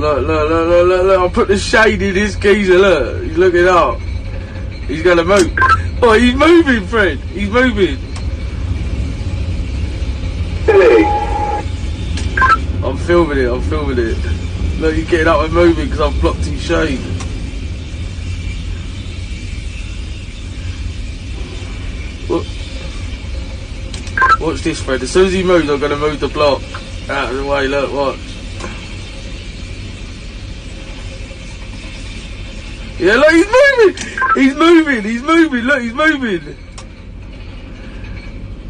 Look, I'll put the shade in his geezer, look. He's looking up. He's gonna move. Oh, he's moving, Fred. He's moving. I'm filming it. Look, he's getting up and moving because I've blocked his shade. Watch this, Fred. As soon as he moves, I'm gonna move the block out of the way. Look, watch. Yeah, look, he's moving! Look, he's moving!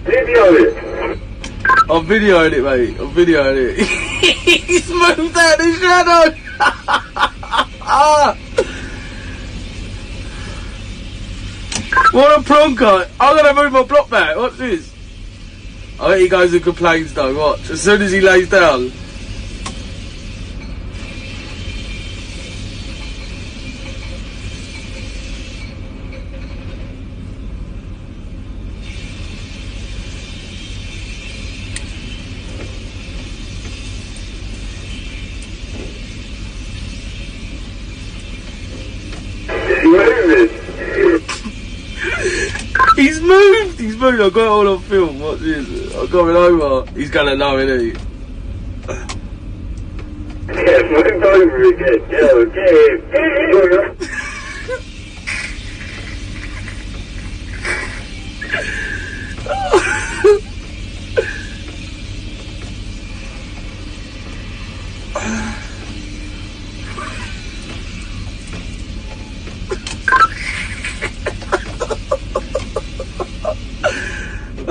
Video it! I'm videoing it, mate. He's moved out the shadow! What a plonker! I'm gonna move my block back, watch this. I bet he goes and complains though, watch. As soon as he lays down. He's moved! I've got it all on film, watch this. I'm coming over. He's gonna know, isn't he? Yeah, moved over again. Yeah, okay.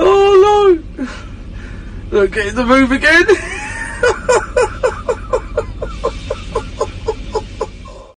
Oh no! Look, getting the move again.